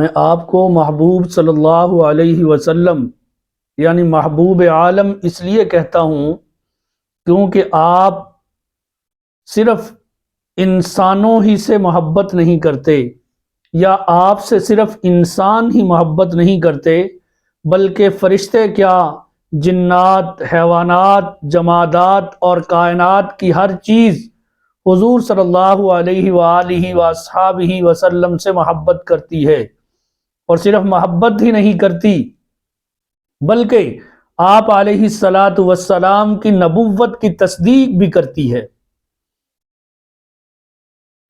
میں آپ کو محبوب صلی اللہ علیہ وسلم یعنی محبوب عالم اس لیے کہتا ہوں کیونکہ آپ صرف انسانوں ہی سے محبت نہیں کرتے یا آپ سے صرف انسان ہی محبت نہیں کرتے بلکہ فرشتے کیا، جنات، حیوانات، جمادات اور کائنات کی ہر چیز حضور صلی اللہ علیہ وآلہ وصحبہ وسلم سے محبت کرتی ہے، اور صرف محبت ہی نہیں کرتی بلکہ آپ علیہ الصلاۃ والسلام کی نبوت کی تصدیق بھی کرتی ہے۔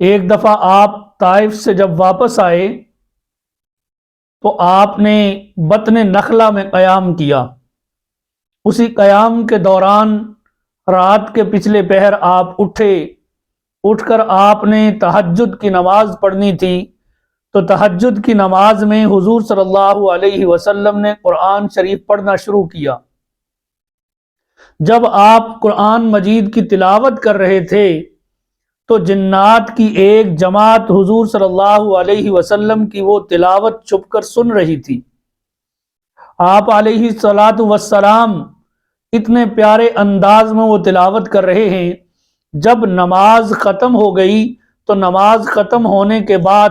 ایک دفعہ آپ طائف سے جب واپس آئے تو آپ نے بطن نخلہ میں قیام کیا۔ اسی قیام کے دوران رات کے پچھلے پہر آپ اٹھ کر آپ نے تہجد کی نماز پڑھنی تھی، تو تہجد کی نماز میں حضور صلی اللہ علیہ وسلم نے قرآن شریف پڑھنا شروع کیا۔ جب آپ قرآن مجید کی تلاوت کر رہے تھے تو جنات کی ایک جماعت حضور صلی اللہ علیہ وسلم کی وہ تلاوت چھپ کر سن رہی تھی۔ آپ علیہ الصلاۃ والسلام اتنے پیارے انداز میں وہ تلاوت کر رہے ہیں، جب نماز ختم ہو گئی تو نماز ختم ہونے کے بعد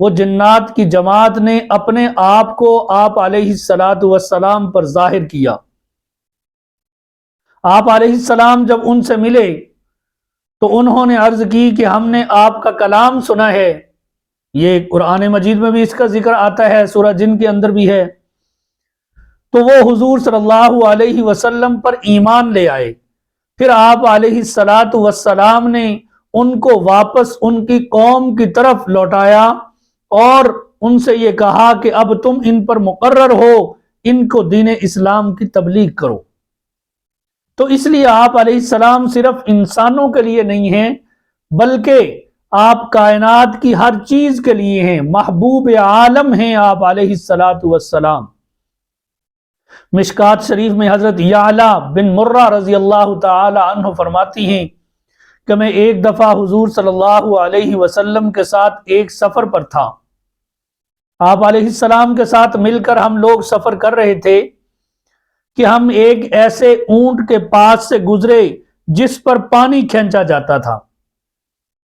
وہ جنات کی جماعت نے اپنے آپ کو آپ علیہ الصلاۃ والسلام پر ظاہر کیا۔ آپ علیہ السلام جب ان سے ملے تو انہوں نے عرض کی کہ ہم نے آپ کا کلام سنا ہے۔ یہ قرآن مجید میں بھی اس کا ذکر آتا ہے، سورہ جن کے اندر بھی ہے۔ تو وہ حضور صلی اللہ علیہ وسلم پر ایمان لے آئے۔ پھر آپ علیہ الصلاۃ والسلام نے ان کو واپس ان کی قوم کی طرف لوٹایا اور ان سے یہ کہا کہ اب تم ان پر مقرر ہو، ان کو دین اسلام کی تبلیغ کرو۔ تو اس لیے آپ علیہ السلام صرف انسانوں کے لیے نہیں ہیں بلکہ آپ کائنات کی ہر چیز کے لیے ہیں، محبوب عالم ہیں آپ علیہ الصلاۃ والسلام۔ مشکات شریف میں حضرت یعلا بن مرہ رضی اللہ تعالی عنہ فرماتی ہیں کہ میں ایک دفعہ حضور صلی اللہ علیہ وسلم کے ساتھ ایک سفر پر تھا۔ آپ علیہ السلام کے ساتھ مل کر ہم لوگ سفر کر رہے تھے کہ ہم ایک ایسے اونٹ کے پاس سے گزرے جس پر پانی کھینچا جاتا تھا۔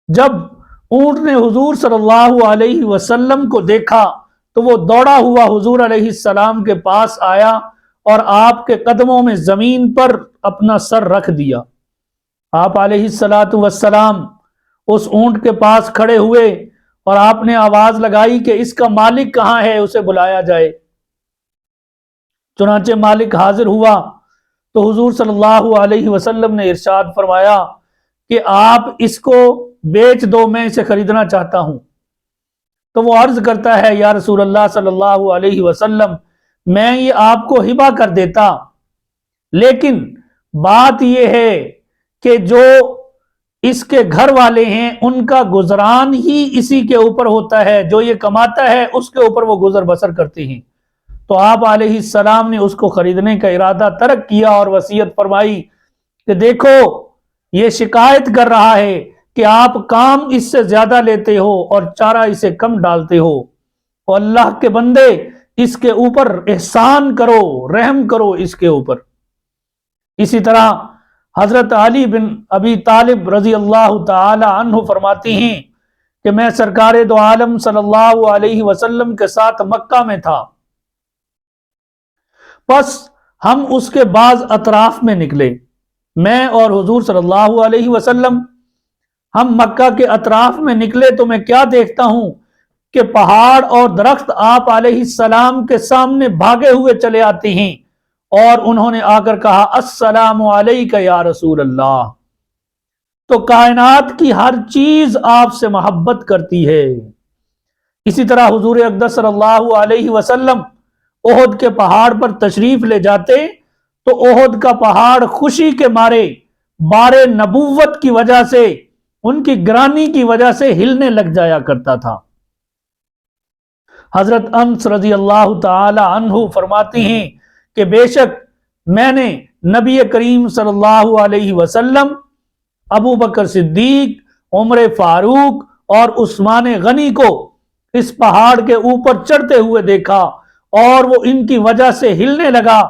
جب اونٹ نے حضور صلی اللہ علیہ وسلم کو دیکھا تو وہ دوڑا ہوا حضور علیہ السلام کے پاس آیا اور آپ کے قدموں میں زمین پر اپنا سر رکھ دیا۔ آپ علیہ الصلاۃ والسلام اس اونٹ کے پاس کھڑے ہوئے اور آپ نے آواز لگائی کہ اس کا مالک کہاں ہے، اسے بلایا جائے۔ چنانچہ مالک حاضر ہوا تو حضور صلی اللہ علیہ وسلم نے ارشاد فرمایا کہ آپ اس کو بیچ دو، میں اسے خریدنا چاہتا ہوں۔ تو وہ عرض کرتا ہے یا رسول اللہ صلی اللہ علیہ وسلم میں یہ آپ کو ہبہ کر دیتا، لیکن بات یہ ہے کہ جو اس کے گھر والے ہیں ان کا گزران ہی اسی کے اوپر ہوتا ہے، جو یہ کماتا ہے اس کے اوپر وہ گزر بسر کرتے ہیں۔ تو آپ علیہ السلام نے اس کو خریدنے کا ارادہ ترک کیا اور وصیت فرمائی کہ دیکھو یہ شکایت کر رہا ہے کہ آپ کام اس سے زیادہ لیتے ہو اور چارہ اسے کم ڈالتے ہو، اور اللہ کے بندے اس کے اوپر احسان کرو، رحم کرو اس کے اوپر۔ اسی طرح حضرت علی بن ابی طالب رضی اللہ تعالی عنہ فرماتے ہیں کہ میں سرکار دو عالم صلی اللہ علیہ وسلم کے ساتھ مکہ میں تھا، پس ہم اس کے بعض اطراف میں نکلے، میں اور حضور صلی اللہ علیہ وسلم۔ ہم مکہ کے اطراف میں نکلے تو میں کیا دیکھتا ہوں کہ پہاڑ اور درخت آپ علیہ السلام کے سامنے بھاگے ہوئے چلے آتے ہیں، اور انہوں نے آ کر کہا السلام علیکہ یا رسول اللہ۔ تو کائنات کی ہر چیز آپ سے محبت کرتی ہے۔ اسی طرح حضور اقدس صلی اللہ علیہ وسلم احد کے پہاڑ پر تشریف لے جاتے تو احد کا پہاڑ خوشی کے مارے بار نبوت کی وجہ سے، ان کی گرانی کی وجہ سے ہلنے لگ جایا کرتا تھا۔ حضرت انس رضی اللہ تعالی عنہ فرماتے ہیں کہ بے شک میں نے نبی کریم صلی اللہ علیہ وسلم، ابو بکر صدیق، عمر فاروق اور عثمان غنی کو اس پہاڑ کے اوپر چڑھتے ہوئے دیکھا اور وہ ان کی وجہ سے ہلنے لگا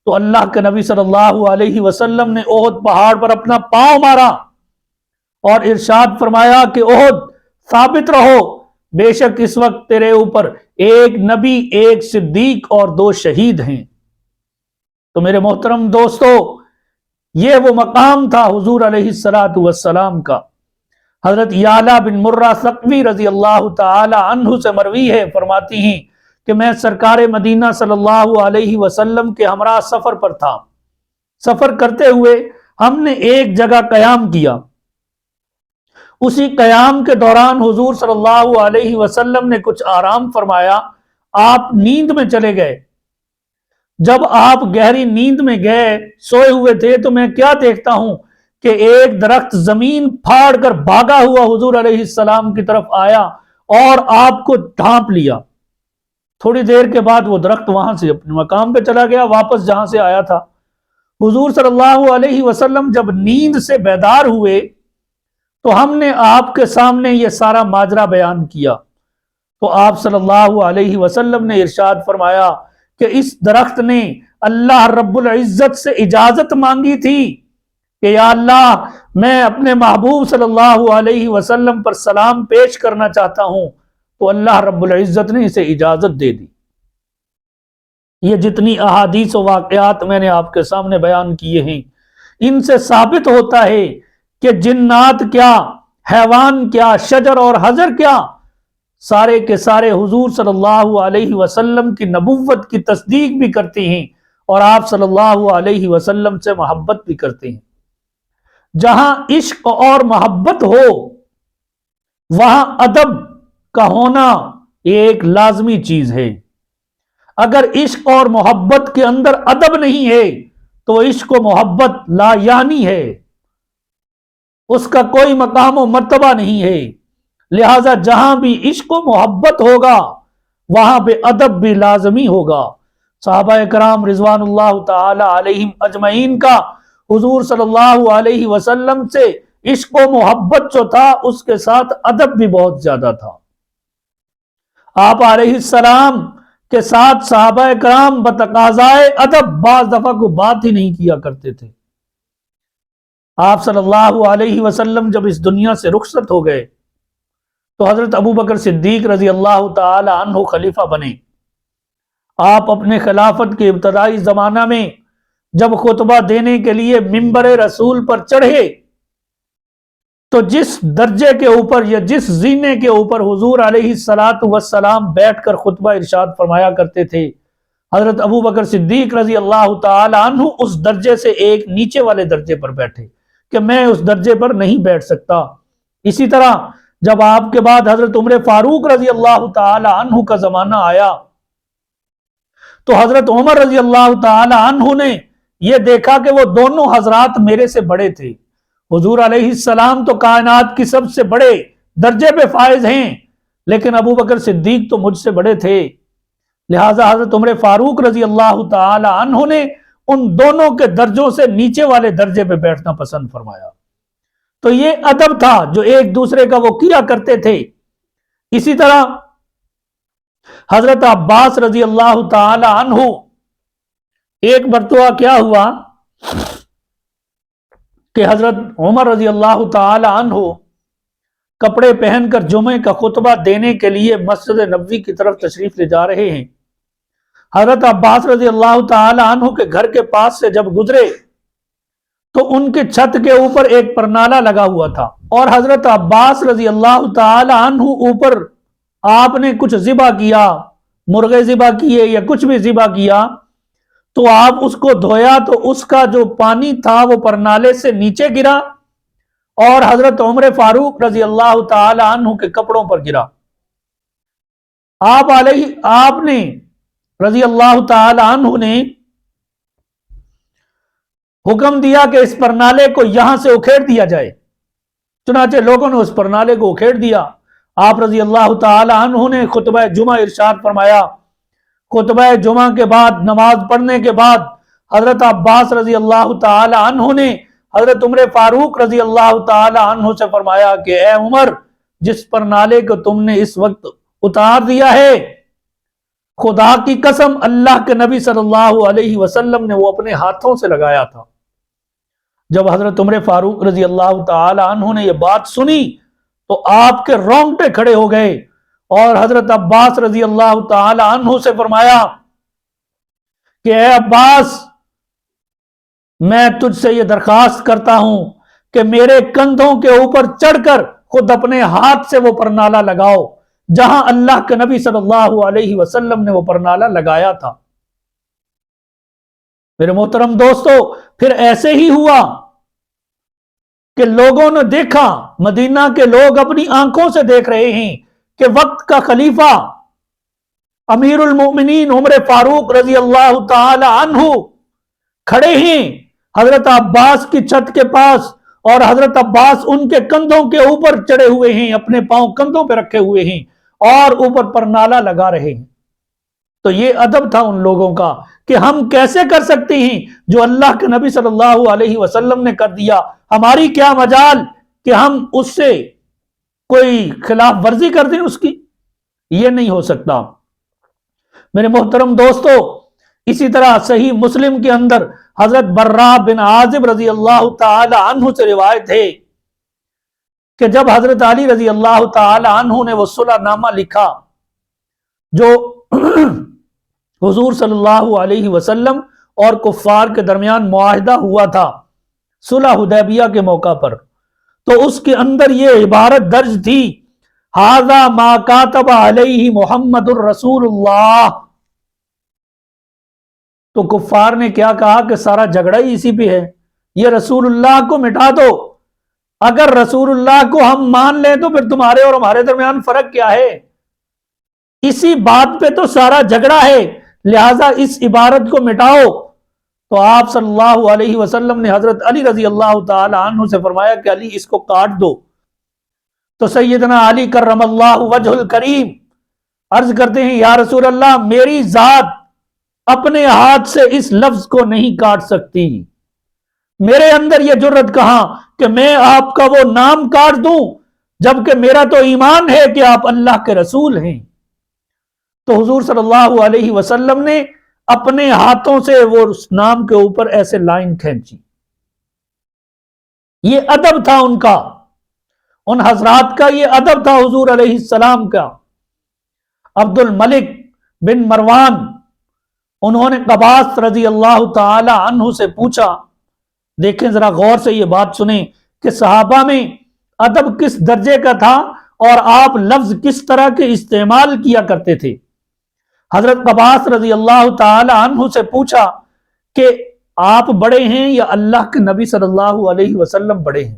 تو اللہ کے نبی صلی اللہ علیہ وسلم نے احد پہاڑ پر اپنا پاؤں مارا اور ارشاد فرمایا کہ احد ثابت رہو، بے شک اس وقت تیرے اوپر ایک نبی، ایک صدیق اور 2 شہید ہیں۔ تو میرے محترم دوستو، یہ وہ مقام تھا حضور علیہ السلام کا۔ حضرت یعلا بن مرہ ثقفی رضی اللہ تعالی عنہ سے مروی ہے، فرماتی ہیں کہ میں سرکار مدینہ صلی اللہ علیہ وسلم کے ہمراہ سفر پر تھا۔ سفر کرتے ہوئے ہم نے ایک جگہ قیام کیا۔ اسی قیام کے دوران حضور صلی اللہ علیہ وسلم نے کچھ آرام فرمایا، آپ نیند میں چلے گئے۔ جب آپ گہری نیند میں گئے، سوئے ہوئے تھے، تو میں کیا دیکھتا ہوں کہ ایک درخت زمین پھاڑ کر بھاگا ہوا حضور علیہ السلام کی طرف آیا اور آپ کو ڈھانپ لیا۔ تھوڑی دیر کے بعد وہ درخت وہاں سے اپنے مقام پہ چلا گیا، واپس جہاں سے آیا تھا۔ حضور صلی اللہ علیہ وسلم جب نیند سے بیدار ہوئے تو ہم نے آپ کے سامنے یہ سارا ماجرا بیان کیا تو آپ صلی اللہ علیہ وسلم نے ارشاد فرمایا کہ اس درخت نے اللہ رب العزت سے اجازت مانگی تھی کہ یا اللہ، میں اپنے محبوب صلی اللہ علیہ وسلم پر سلام پیش کرنا چاہتا ہوں، تو اللہ رب العزت نے اسے اجازت دے دی۔ یہ جتنی احادیث و واقعات میں نے آپ کے سامنے بیان کیے ہیں، ان سے ثابت ہوتا ہے کہ جنات کیا، حیوان کیا، شجر اور حجر کیا، سارے کے سارے حضور صلی اللہ علیہ وسلم کی نبوت کی تصدیق بھی کرتے ہیں اور آپ صلی اللہ علیہ وسلم سے محبت بھی کرتے ہیں۔ جہاں عشق اور محبت ہو وہاں ادب کا ہونا ایک لازمی چیز ہے۔ اگر عشق اور محبت کے اندر ادب نہیں ہے تو عشق و محبت لا یعنی ہے، اس کا کوئی مقام و مرتبہ نہیں ہے۔ لہذا جہاں بھی عشق و محبت ہوگا وہاں پہ ادب بھی لازمی ہوگا۔ صحابہ کرام رضوان اللہ تعالی علیہم اجمعین کا حضور صلی اللہ علیہ وسلم سے عشق و محبت جو تھا، اس کے ساتھ ادب بھی بہت زیادہ تھا۔ آپ علیہ السلام کے ساتھ صحابہ کرام بتقاضائے ادب بعض دفعہ کو بات ہی نہیں کیا کرتے تھے۔ آپ صلی اللہ علیہ وسلم جب اس دنیا سے رخصت ہو گئے تو حضرت ابوبکر صدیق رضی اللہ تعالی عنہ خلیفہ بنے۔ آپ اپنے خلافت کے ابتدائی زمانہ میں جب خطبہ دینے کے لیے منبر رسول پر چڑھے تو جس درجے کے اوپر یا جس زینے کے اوپر حضور علیہ السلام بیٹھ کر خطبہ ارشاد فرمایا کرتے تھے، حضرت ابوبکر صدیق رضی اللہ تعالی عنہ اس درجے سے ایک نیچے والے درجے پر بیٹھے کہ میں اس درجے پر نہیں بیٹھ سکتا۔ اسی طرح جب آپ کے بعد حضرت عمر فاروق رضی اللہ تعالی عنہ کا زمانہ آیا تو حضرت عمر رضی اللہ تعالی عنہ نے یہ دیکھا کہ وہ دونوں حضرات میرے سے بڑے تھے۔ حضور علیہ السلام تو کائنات کی سب سے بڑے درجے پہ فائز ہیں، لیکن ابوبکر صدیق تو مجھ سے بڑے تھے۔ لہٰذا حضرت عمر فاروق رضی اللہ تعالی عنہ نے ان دونوں کے درجوں سے نیچے والے درجے پہ بیٹھنا پسند فرمایا۔ تو یہ ادب تھا جو ایک دوسرے کا وہ کیا کرتے تھے۔ اسی طرح حضرت عباس رضی اللہ تعالی عنہ، ایک مرتبہ کیا ہوا کہ حضرت عمر رضی اللہ تعالی عنہ کپڑے پہن کر جمعے کا خطبہ دینے کے لیے مسجد نبوی کی طرف تشریف لے جا رہے ہیں۔ حضرت عباس رضی اللہ تعالی عنہ کے گھر کے پاس سے جب گزرے تو ان کے چھت کے اوپر ایک پرنالہ لگا ہوا تھا اور حضرت عباس رضی اللہ تعالی عنہ اوپر آپ نے کچھ ذبح کیا، مرغے ذبح کیے یا کچھ بھی ذبح کیا، تو آپ اس کو دھویا تو اس کا جو پانی تھا وہ پرنالے سے نیچے گرا اور حضرت عمر فاروق رضی اللہ تعالی عنہ کے کپڑوں پر گرا۔ آپ نے رضی اللہ تعالی عنہ نے حکم دیا کہ اس پرنالے کو یہاں سے اکھیڑ دیا جائے۔ چنانچہ لوگوں نے اس پرنالے کو اکھیڑ دیا۔ آپ رضی اللہ تعالی عنہ نے خطبہ جمعہ ارشاد فرمایا۔ خطبہ جمعہ کے بعد، نماز پڑھنے کے بعد، حضرت عباس رضی اللہ تعالی عنہ نے حضرت عمر فاروق رضی اللہ تعالی عنہ سے فرمایا کہ اے عمر، جس پرنالے کو تم نے اس وقت اتار دیا ہے۔ خدا کی قسم اللہ کے نبی صلی اللہ علیہ وسلم نے وہ اپنے ہاتھوں سے لگایا تھا۔ جب حضرت عمر فاروق رضی اللہ تعالی عنہ نے یہ بات سنی تو آپ کے رونگٹے کھڑے ہو گئے، اور حضرت عباس رضی اللہ تعالی عنہ سے فرمایا کہ اے عباس، میں تجھ سے یہ درخواست کرتا ہوں کہ میرے کندھوں کے اوپر چڑھ کر خود اپنے ہاتھ سے وہ پرنالہ لگاؤ جہاں اللہ کے نبی صلی اللہ علیہ وسلم نے وہ پرنالہ لگایا تھا۔ میرے محترم دوستو، پھر ایسے ہی ہوا کہ لوگوں نے دیکھا، مدینہ کے لوگ اپنی آنکھوں سے دیکھ رہے ہیں کہ وقت کا خلیفہ امیر المومنین عمر فاروق رضی اللہ تعالی عنہ کھڑے ہیں حضرت عباس کی چھت کے پاس، اور حضرت عباس ان کے کندھوں کے اوپر چڑھے ہوئے ہیں، اپنے پاؤں کندھوں پہ رکھے ہوئے ہیں اور اوپر پرنالہ لگا رہے ہیں۔ تو یہ ادب تھا ان لوگوں کا کہ ہم کیسے کر سکتے ہیں جو اللہ کے نبی صلی اللہ علیہ وسلم نے کر دیا، ہماری کیا مجال کہ ہم اس سے کوئی خلاف ورزی کر دیں اس کی، یہ نہیں ہو سکتا۔ میرے محترم دوستو، اسی طرح صحیح مسلم کے اندر حضرت براء بن عازب رضی اللہ تعالی عنہ سے روایت ہے کہ جب حضرت علی رضی اللہ تعالی عنہ نے وہ صلح نامہ لکھا جو حضور صلی اللہ علیہ وسلم اور کفار کے درمیان معاہدہ ہوا تھا صلح حدیبیہ کے موقع پر، تو اس کے اندر یہ عبارت درج تھی، ھذا ما کاتب علیہ محمد الرسول اللہ۔ تو کفار نے کیا کہا کہ سارا جھگڑا ہی اسی پہ ہے، یہ رسول اللہ کو مٹا دو، اگر رسول اللہ کو ہم مان لیں تو پھر تمہارے اور ہمارے درمیان فرق کیا ہے، اسی بات پہ تو سارا جھگڑا ہے، لہٰذا اس عبارت کو مٹاؤ۔ تو آپ صلی اللہ علیہ وسلم نے حضرت علی رضی اللہ تعالی عنہ سے فرمایا کہ علی اس کو کاٹ دو۔ تو سیدنا علی کرم اللہ وجہ الکریم عرض کرتے ہیں، یا رسول اللہ، میری ذات اپنے ہاتھ سے اس لفظ کو نہیں کاٹ سکتی، میرے اندر یہ جرت کہاں کہ میں آپ کا وہ نام کاٹ دوں، جبکہ میرا تو ایمان ہے کہ آپ اللہ کے رسول ہیں۔ تو حضور صلی اللہ علیہ وسلم نے اپنے ہاتھوں سے وہ نام کے اوپر ایسے لائن کھینچی۔ یہ ادب تھا ان کا، ان حضرات کا یہ ادب تھا حضور علیہ السلام کا۔ عبد الملک بن مروان، انہوں نے قباس رضی اللہ تعالی عنہ سے پوچھا، دیکھیں ذرا غور سے یہ بات سنیں کہ صحابہ میں ادب کس درجے کا تھا اور آپ لفظ کس طرح کے استعمال کیا کرتے تھے۔ حضرت قباس رضی اللہ تعالی عنہ سے پوچھا کہ آپ بڑے ہیں یا اللہ کے نبی صلی اللہ علیہ وسلم بڑے ہیں؟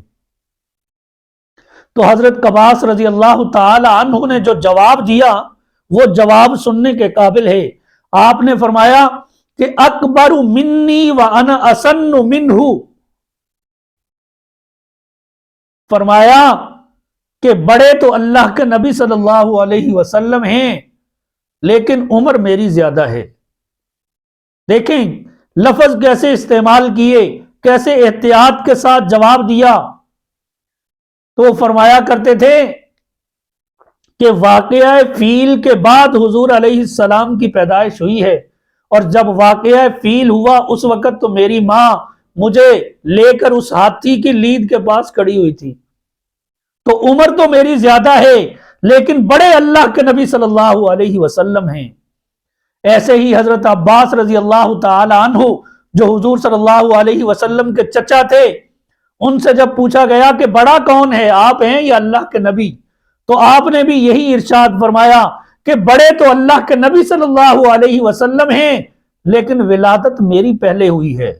تو حضرت قباس رضی اللہ تعالی عنہ نے جو جواب دیا وہ جواب سننے کے قابل ہے۔ آپ نے فرمایا کہ اکبر منی وانا اسن منہ، فرمایا کہ بڑے تو اللہ کے نبی صلی اللہ علیہ وسلم ہیں لیکن عمر میری زیادہ ہے۔ دیکھیں لفظ کیسے استعمال کیے، کیسے احتیاط کے ساتھ جواب دیا۔ تو وہ فرمایا کرتے تھے کہ واقعہ فیل کے بعد حضور علیہ السلام کی پیدائش ہوئی ہے، اور جب واقعہ فیل ہوا اس وقت تو میری ماں مجھے لے کر اس ہاتھی کی لید کے پاس کھڑی ہوئی تھی، تو عمر تو میری زیادہ ہے لیکن بڑے اللہ کے نبی صلی اللہ علیہ وسلم ہیں۔ ایسے ہی حضرت عباس رضی اللہ تعالی عنہ جو حضور صلی اللہ علیہ وسلم کے چچا تھے، ان سے جب پوچھا گیا کہ بڑا کون ہے، آپ ہیں یا اللہ کے نبی، تو آپ نے بھی یہی ارشاد فرمایا کہ بڑے تو اللہ کے نبی صلی اللہ علیہ وسلم ہیں لیکن ولادت میری پہلے ہوئی ہے۔